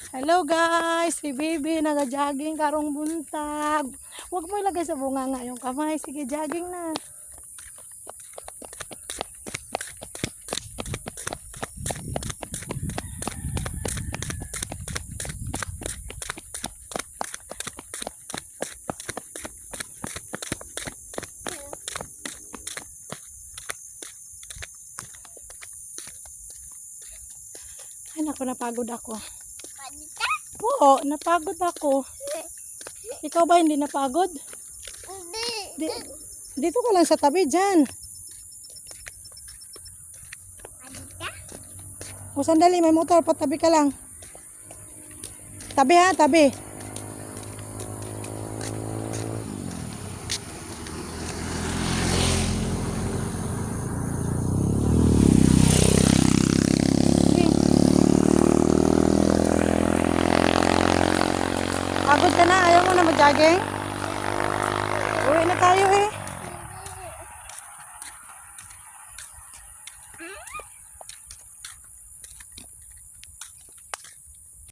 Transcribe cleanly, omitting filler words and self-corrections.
Hello guys, si Baby naga-jogging karong buntag. Huwag mo ilagay sa bunganga yung kamay. Sige, jogging na. Ay naku, napagod ako. Oo, napagod ako. Ikaw ba hindi napagod? Di, dito ka lang sa tabi dyan. O sandali, may motor, patabi ka lang. Tabi ha, tabi. Pagod ka na, ayaw mo na mag-jogging? Uwi na tayo eh.